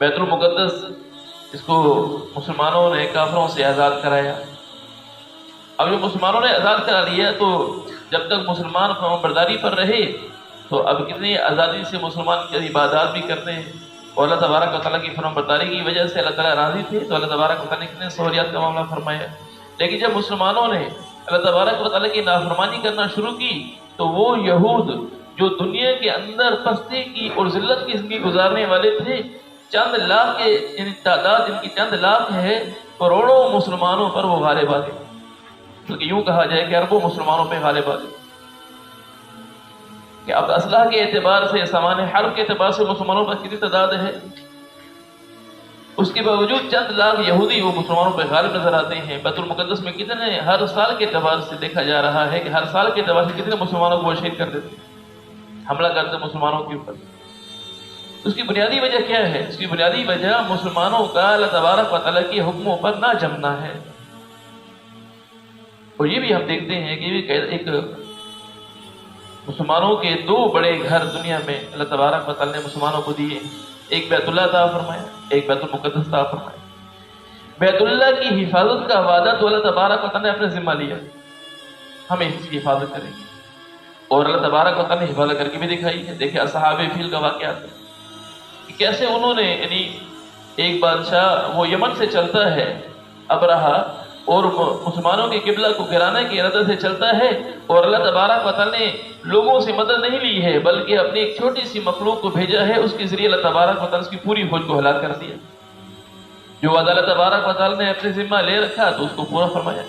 بیت المقدس اس کو مسلمانوں نے کافروں سے آزاد کرایا۔ اب جو مسلمانوں نے آزاد کرا لیا تو جب تک مسلمان فرمانبرداری پر رہے تو اب کتنی آزادی سے مسلمان کی عبادات بھی کرتے ہیں، اور اللہ تبارک و تعالیٰ کی فرمانبرداری کی وجہ سے اللہ تعالیٰ راضی تھے تو اللہ تبارک و تعالیٰ نے کتنے سہولیات کا معاملہ فرمایا۔ لیکن جب مسلمانوں نے اللہ تبارک و تعالیٰ کی نافرمانی کرنا شروع کی تو وہ یہود جو دنیا کے اندر پستی کی اور ذلت کی زندگی گزارنے والے تھے، چند لاکھ کے یعنی تعداد ان کی چند لاکھ ہے، کروڑوں مسلمانوں پر وہ غالب آ گئے، بلکہ یوں کہا جائے کہ اربوں مسلمانوں پہ غالب آ گئے کہ اب اسلحہ کے اعتبار سے، سامان حرب کے اعتبار سے مسلمانوں پر کتنی تعداد ہے، اس کے باوجود چند لاکھ یہودی وہ مسلمانوں پہ غالب نظر آتے ہیں۔ بیت المقدس میں کتنے ہر سال کے اعتبار سے دیکھا جا رہا ہے کہ ہر سال کے اعتبار سے کتنے مسلمانوں کو وہ شہید کر دیتے، حملہ کرتے مسلمانوں کے اوپر۔ اس کی بنیادی وجہ کیا ہے؟ اس کی بنیادی وجہ مسلمانوں کا اللہ تبارک و تعالیٰ کے حکموں پر نہ جمنا ہے۔ اور یہ بھی ہم دیکھتے ہیں کہ ایک مسلمانوں کے دو بڑے گھر دنیا میں اللہ تبارک و تعالیٰ نے مسلمانوں کو دیے، ایک بیت اللہ عطا فرمایا، ایک بیت المقدس عطا فرمایا۔ بیت اللہ کی حفاظت کا وعدہ تو اللہ تبارک و تعالیٰ نے اپنے ذمہ لیا، ہمیں اس کی حفاظت کریں گے، اور اللہ تبارک و تعالیٰ نے حفاظت کر کے بھی دکھائی ہے۔ دیکھیں اصحاب فیل کا واقعہ کہ کیسے انہوں نے، یعنی ایک بادشاہ وہ یمن سے چلتا ہے ابرہہ، اور مسلمانوں کے قبلہ کو گرانے کی ارادے سے چلتا ہے، اور اللہ تبارک و تعالیٰ نے لوگوں سے مدد نہیں لی ہے بلکہ اپنی ایک چھوٹی سی مخلوق کو بھیجا ہے، اس کے ذریعے اللہ تبارک و تعالیٰ اس کی پوری فوج کو ہلاک کر دیا۔ جو وعدہ اللہ تبارک و تعالیٰ نے اپنے ذمہ لے رکھا تو اس کو پورا فرمایا۔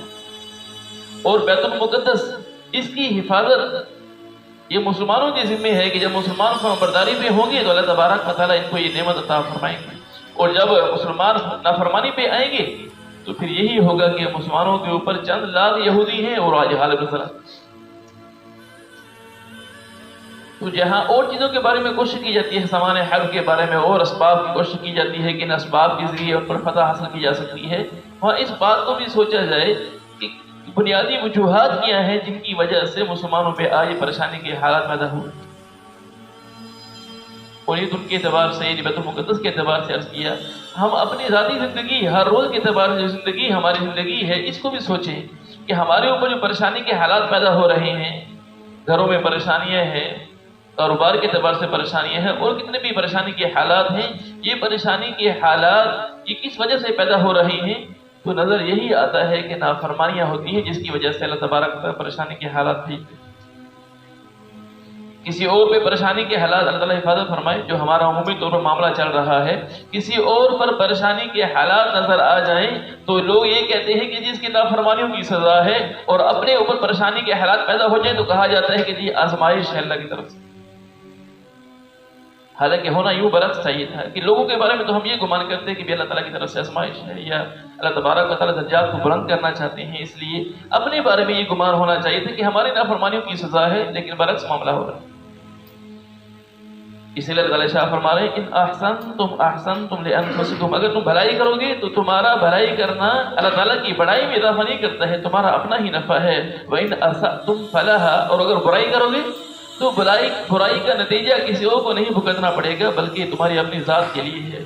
اور بیت المقدس اس کی حفاظت یہ مسلمانوں کے ذمہ ہے کہ جب مسلمان فرمانبرداری پہ ہوں گے تو اللہ تبارک و تعالیٰ ان کو یہ نعمت عطا فرمائیں گے، اور جب مسلمان نافرمانی پہ آئیں گے تو پھر یہی ہوگا کہ مسلمانوں کے اوپر چند لاکھ یہودی ہیں اور آج غالب نظر آتے ہیں۔ تو جہاں اور چیزوں کے بارے میں کوشش کی جاتی ہے، سامان حرب کے بارے میں اور اسباب کی کوشش کی جاتی ہے کہ ان اسباب کے ذریعے ان پر فتح حاصل کی جا سکتی ہے، وہاں اس بات کو بھی سوچا جائے کہ بنیادی وجوہات کیا ہیں جن کی وجہ سے مسلمانوں پہ آج پریشانی کے حالات پیدا ہوئے۔ اور یہ ان کے اعتبار سے، یہ بیت المقدس کے اعتبار سے عرض کیا، ہم اپنی ذاتی زندگی، ہر روز کے اعتبار سے جو زندگی ہماری زندگی ہے، اس کو بھی سوچیں کہ ہمارے اوپر جو پریشانی کے حالات پیدا ہو رہے ہیں، گھروں میں پریشانیاں ہیں، کاروبار کے اعتبار سے پریشانیاں ہیں، اور کتنے بھی پریشانی کے حالات ہیں، یہ پریشانی کے حالات یہ کس وجہ سے پیدا ہو رہے ہیں؟ تو نظر یہی آتا ہے کہ نافرمانیاں ہوتی ہیں جس کی وجہ سے اللہ تبارک و تعالیٰ پریشانی کے حالات بھیجتے ہیں۔ کسی اور پہ پریشانی کے حالات اللہ تعالیٰ حفاظت فرمائے، جو ہمارا عمومی طور پر معاملہ چل رہا ہے، کسی اور پر پریشانی کے حالات نظر آ جائیں تو لوگ یہ کہتے ہیں کہ جس کی نافرمانیوں کی سزا ہے، اور اپنے اوپر پریشانی کے حالات پیدا ہو جائیں تو کہا جاتا ہے کہ جی آزمائش ہے اللہ کی طرف سے۔ حالانکہ ہونا یوں برعکس چاہیے تھا کہ لوگوں کے بارے میں تو ہم یہ گمان کرتے ہیں کہ بھی اللہ تعالیٰ کی طرف سے آزمائش ہے، یا اللہ تبارک و تعالیٰ درجات کو بلند کرنا چاہتے ہیں، اس لیے اپنے بارے میں یہ گمان ہونا چاہیے تھا کہ ہماری نافرمانیوں کی سزا ہے، لیکن برعکس معاملہ ہو رہا ہے۔ اسی لیے اللہ شاہ فرما رہے ہیں ان احسنتم احسنتم لانفسکم، اگر تم بھلائی کرو گے تو تمہارا بھلائی کرنا اللہ تعالیٰ کی بڑائی میں اضافہ نہیں کرتا ہے، تمہارا اپنا ہی نفع ہے۔ وَإِنْ أَسَأْتُمْ فَلَهَا، اور اگر برائی کرو گے تو برائی کا نتیجہ کسی اور کو نہیں بھگتنا پڑے گا بلکہ تمہاری اپنی ذات کے لیے ہے۔